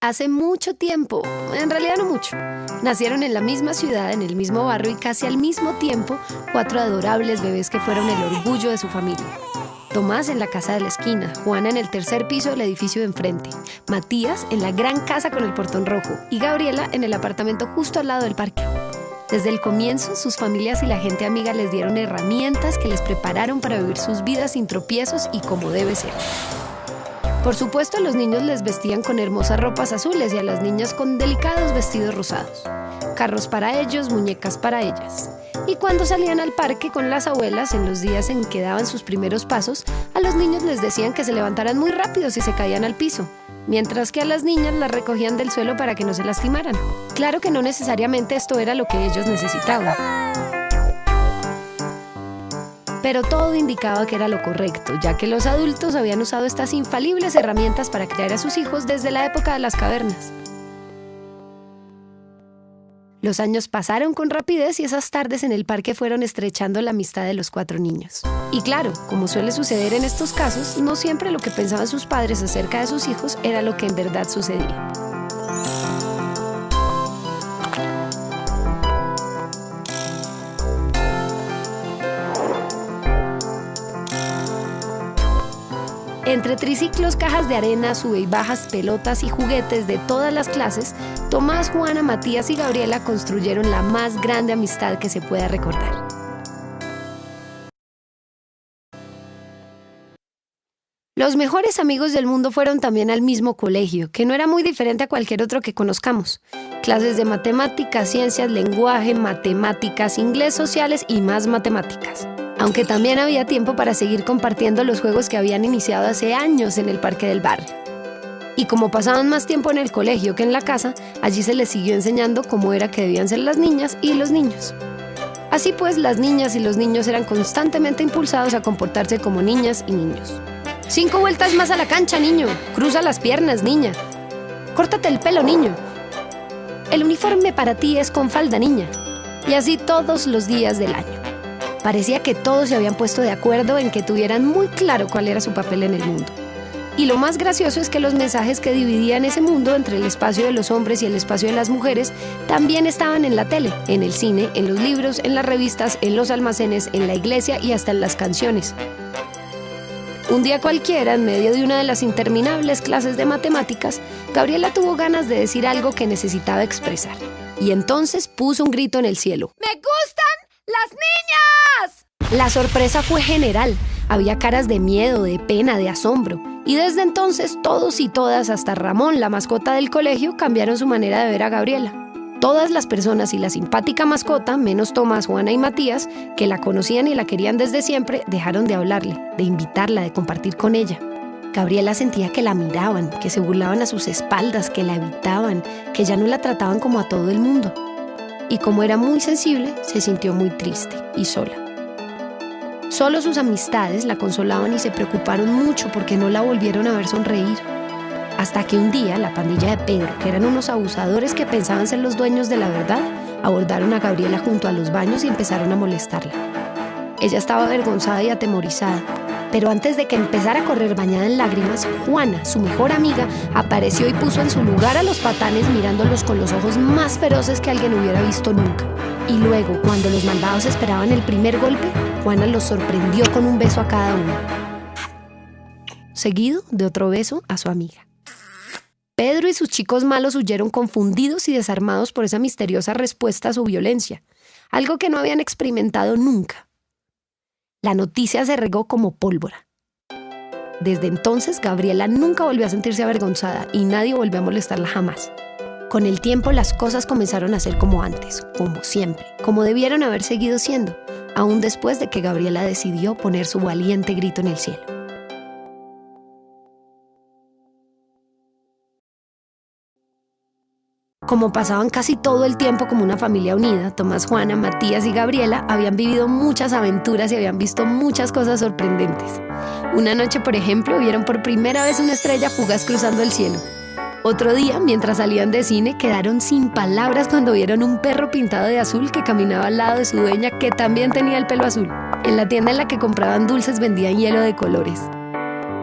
Hace mucho tiempo, en realidad no mucho, nacieron en la misma ciudad, en el mismo barrio y casi al mismo tiempo 4 adorables bebés que fueron el orgullo de su familia. Tomás en la casa de la esquina, Juana en el tercer piso del edificio de enfrente, Matías en la gran casa con el portón rojo y Gabriela en el apartamento justo al lado del parque. Desde el comienzo, sus familias y la gente amiga les dieron herramientas que les prepararon para vivir sus vidas sin tropiezos y como debe ser. Por supuesto, a los niños les vestían con hermosas ropas azules y a las niñas con delicados vestidos rosados. Carros para ellos, muñecas para ellas. Y cuando salían al parque con las abuelas, en los días en que daban sus primeros pasos, a los niños les decían que se levantaran muy rápido si se caían al piso, mientras que a las niñas las recogían del suelo para que no se lastimaran. Claro que no necesariamente esto era lo que ellos necesitaban, pero todo indicaba que era lo correcto, ya que los adultos habían usado estas infalibles herramientas para criar a sus hijos desde la época de las cavernas. Los años pasaron con rapidez y esas tardes en el parque fueron estrechando la amistad de los 4 niños. Y claro, como suele suceder en estos casos, no siempre lo que pensaban sus padres acerca de sus hijos era lo que en verdad sucedía. Entre triciclos, cajas de arena, sube y bajas, pelotas y juguetes de todas las clases, Tomás, Juana, Matías y Gabriela construyeron la más grande amistad que se pueda recordar. Los mejores amigos del mundo fueron también al mismo colegio, que no era muy diferente a cualquier otro que conozcamos. Clases de matemáticas, ciencias, lenguaje, matemáticas, inglés, sociales y más matemáticas. Aunque también había tiempo para seguir compartiendo los juegos que habían iniciado hace años en el parque del barrio. Y como pasaban más tiempo en el colegio que en la casa, allí se les siguió enseñando cómo era que debían ser las niñas y los niños. Así pues, las niñas y los niños eran constantemente impulsados a comportarse como niñas y niños. 5 vueltas más a la cancha, niño. Cruza las piernas, niña. Córtate el pelo, niño. El uniforme para ti es con falda, niña. Y así todos los días del año. Parecía que todos se habían puesto de acuerdo en que tuvieran muy claro cuál era su papel en el mundo. Y lo más gracioso es que los mensajes que dividían ese mundo entre el espacio de los hombres y el espacio de las mujeres también estaban en la tele, en el cine, en los libros, en las revistas, en los almacenes, en la iglesia y hasta en las canciones. Un día cualquiera, en medio de una de las interminables clases de matemáticas, Gabriela tuvo ganas de decir algo que necesitaba expresar. Y entonces puso un grito en el cielo. ¡Me gustan las niñas! La sorpresa fue general. Había caras de miedo, de pena, de asombro. Y desde entonces todos y todas, hasta Ramón, la mascota del colegio, cambiaron su manera de ver a Gabriela. Todas las personas y la simpática mascota, menos Tomás, Juana y Matías, que la conocían y la querían desde siempre, dejaron de hablarle, de invitarla, de compartir con ella. Gabriela sentía que la miraban, que se burlaban a sus espaldas, que la evitaban, que ya no la trataban como a todo el mundo. Y como era muy sensible, se sintió muy triste y sola. Solo sus amistades la consolaban y se preocuparon mucho porque no la volvieron a ver sonreír. Hasta que un día la pandilla de Pedro, que eran unos abusadores que pensaban ser los dueños de la verdad, abordaron a Gabriela junto a los baños y empezaron a molestarla. Ella estaba avergonzada y atemorizada, pero antes de que empezara a correr bañada en lágrimas, Juana, su mejor amiga, apareció y puso en su lugar a los patanes mirándolos con los ojos más feroces que alguien hubiera visto nunca. Y luego, cuando los malvados esperaban el primer golpe, Juana los sorprendió con un beso a cada uno, seguido de otro beso a su amiga. Pedro y sus chicos malos huyeron confundidos y desarmados por esa misteriosa respuesta a su violencia, algo que no habían experimentado nunca. La noticia se regó como pólvora. Desde entonces, Gabriela nunca volvió a sentirse avergonzada y nadie volvió a molestarla jamás. Con el tiempo, las cosas comenzaron a ser como antes, como siempre, como debieron haber seguido siendo, aún después de que Gabriela decidió poner su valiente grito en el cielo. Como pasaban casi todo el tiempo como una familia unida, Tomás, Juana, Matías y Gabriela habían vivido muchas aventuras y habían visto muchas cosas sorprendentes. Una noche, por ejemplo, vieron por primera vez una estrella fugaz cruzando el cielo. Otro día, mientras salían de cine, quedaron sin palabras cuando vieron un perro pintado de azul que caminaba al lado de su dueña, que también tenía el pelo azul. En la tienda en la que compraban dulces vendían hielo de colores.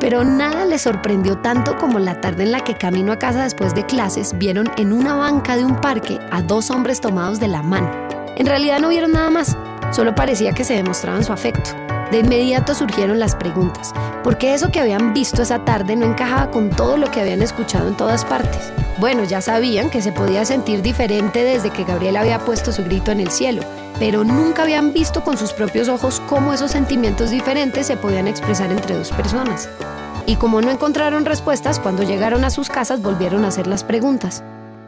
Pero nada les sorprendió tanto como la tarde en la que camino a casa después de clases vieron en una banca de un parque a 2 hombres tomados de la mano. En realidad no vieron nada más, solo parecía que se demostraban su afecto. De inmediato surgieron las preguntas, porque eso que habían visto esa tarde no encajaba con todo lo que habían escuchado en todas partes. Bueno, ya sabían que se podía sentir diferente desde que Gabriela había puesto su grito en el cielo, pero nunca habían visto con sus propios ojos cómo esos sentimientos diferentes se podían expresar entre 2 personas. Y como no encontraron respuestas, cuando llegaron a sus casas volvieron a hacer las preguntas,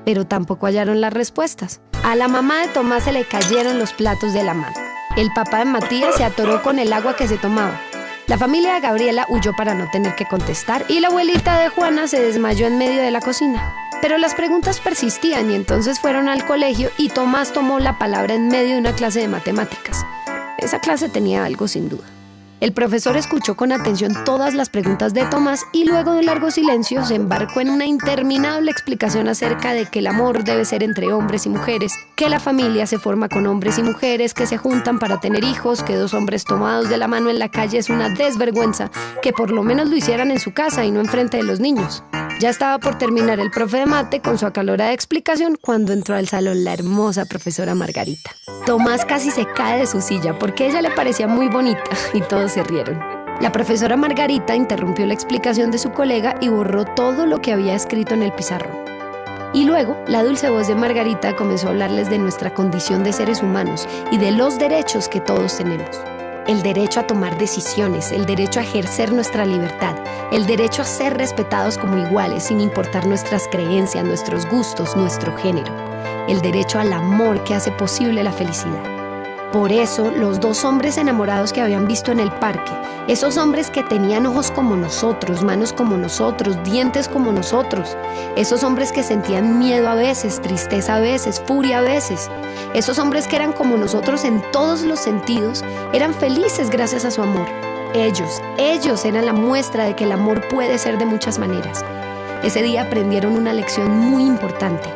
pero tampoco hallaron las respuestas. A la mamá de Tomás se le cayeron los platos de la mano. El papá de Matías se atoró con el agua que se tomaba. La familia de Gabriela huyó para no tener que contestar y la abuelita de Juana se desmayó en medio de la cocina. Pero las preguntas persistían y entonces fueron al colegio y Tomás tomó la palabra en medio de una clase de matemáticas. Esa clase tenía algo sin duda. El profesor escuchó con atención todas las preguntas de Tomás y luego de un largo silencio se embarcó en una interminable explicación acerca de que el amor debe ser entre hombres y mujeres, que la familia se forma con hombres y mujeres que se juntan para tener hijos, que 2 hombres tomados de la mano en la calle es una desvergüenza, que por lo menos lo hicieran en su casa y no enfrente de los niños. Ya estaba por terminar el profe de mate con su acalorada explicación cuando entró al salón la hermosa profesora Margarita. Tomás casi se cae de su silla porque ella le parecía muy bonita y todos se rieron. La profesora Margarita interrumpió la explicación de su colega y borró todo lo que había escrito en el pizarrón. Y luego, la dulce voz de Margarita comenzó a hablarles de nuestra condición de seres humanos y de los derechos que todos tenemos. El derecho a tomar decisiones, el derecho a ejercer nuestra libertad, el derecho a ser respetados como iguales sin importar nuestras creencias, nuestros gustos, nuestro género. El derecho al amor que hace posible la felicidad. Por eso, los 2 hombres enamorados que habían visto en el parque, esos hombres que tenían ojos como nosotros, manos como nosotros, dientes como nosotros, esos hombres que sentían miedo a veces, tristeza a veces, furia a veces, esos hombres que eran como nosotros en todos los sentidos, eran felices gracias a su amor. Ellos eran la muestra de que el amor puede ser de muchas maneras. Ese día aprendieron una lección muy importante.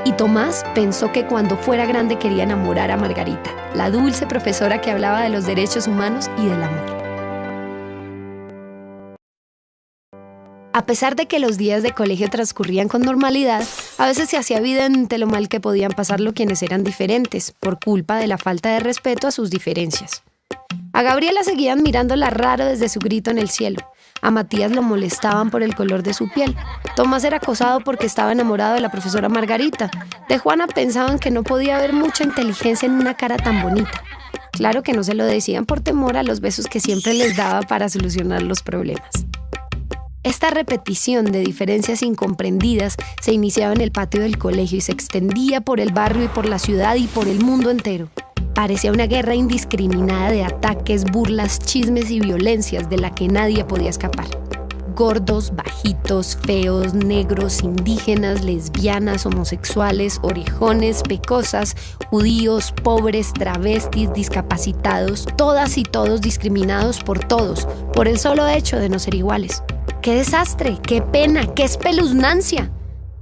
Y Tomás pensó que cuando fuera grande quería enamorar a Margarita, la dulce profesora que hablaba de los derechos humanos y del amor. A pesar de que los días de colegio transcurrían con normalidad, a veces se hacía evidente lo mal que podían pasarlo quienes eran diferentes, por culpa de la falta de respeto a sus diferencias. A Gabriela seguían mirándola raro desde su grito en el cielo. A Matías lo molestaban por el color de su piel. Tomás era acosado porque estaba enamorado de la profesora Margarita. De Juana pensaban que no podía haber mucha inteligencia en una cara tan bonita. Claro que no se lo decían por temor a los besos que siempre les daba para solucionar los problemas. Esta repetición de diferencias incomprendidas se iniciaba en el patio del colegio y se extendía por el barrio y por la ciudad y por el mundo entero. Parecía una guerra indiscriminada de ataques, burlas, chismes y violencias de la que nadie podía escapar. Gordos, bajitos, feos, negros, indígenas, lesbianas, homosexuales, orejones, pecosas, judíos, pobres, travestis, discapacitados, todas y todos discriminados por todos, por el solo hecho de no ser iguales. ¡Qué desastre! ¡Qué pena! ¡Qué espeluznancia!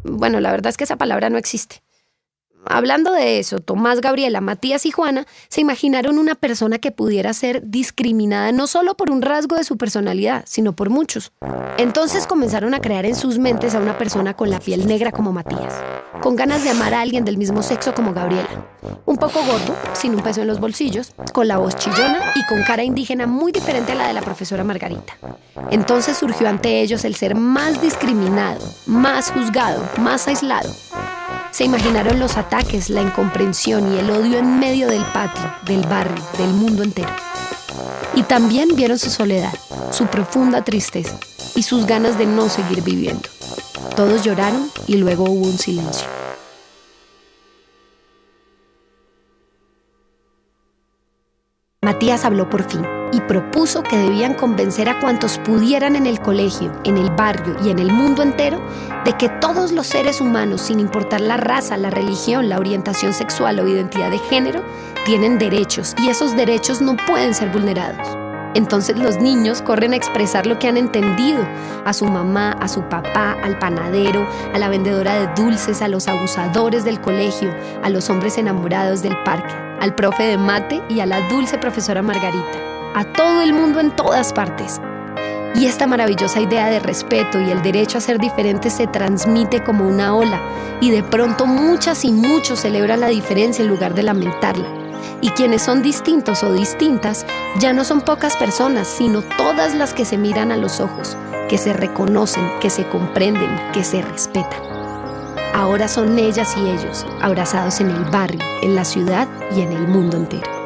Bueno, la verdad es que esa palabra no existe. Hablando de eso, Tomás, Gabriela, Matías y Juana se imaginaron una persona que pudiera ser discriminada no solo por un rasgo de su personalidad, sino por muchos. Entonces comenzaron a crear en sus mentes a una persona con la piel negra como Matías, con ganas de amar a alguien del mismo sexo como Gabriela, un poco gordo, sin un peso en los bolsillos, con la voz chillona y con cara indígena muy diferente a la de la profesora Margarita. Entonces surgió ante ellos el ser más discriminado, más juzgado, más aislado. Se imaginaron los ataques, la incomprensión y el odio en medio del patio, del barrio, del mundo entero. Y también vieron su soledad, su profunda tristeza y sus ganas de no seguir viviendo. Todos lloraron y luego hubo un silencio. Matías habló por fin y propuso que debían convencer a cuantos pudieran en el colegio, en el barrio y en el mundo entero de que todos los seres humanos, sin importar la raza, la religión, la orientación sexual o identidad de género, tienen derechos y esos derechos no pueden ser vulnerados. Entonces los niños corren a expresar lo que han entendido a su mamá, a su papá, al panadero, a la vendedora de dulces, a los abusadores del colegio, a los hombres enamorados del parque, al profe de mate y a la dulce profesora Margarita, a todo el mundo en todas partes. Y esta maravillosa idea de respeto y el derecho a ser diferentes se transmite como una ola, y de pronto muchas y muchos celebran la diferencia en lugar de lamentarla. Y quienes son distintos o distintas ya no son pocas personas, sino todas las que se miran a los ojos, que se reconocen, que se comprenden, que se respetan. Ahora son ellas y ellos, abrazados en el barrio, en la ciudad y en el mundo entero.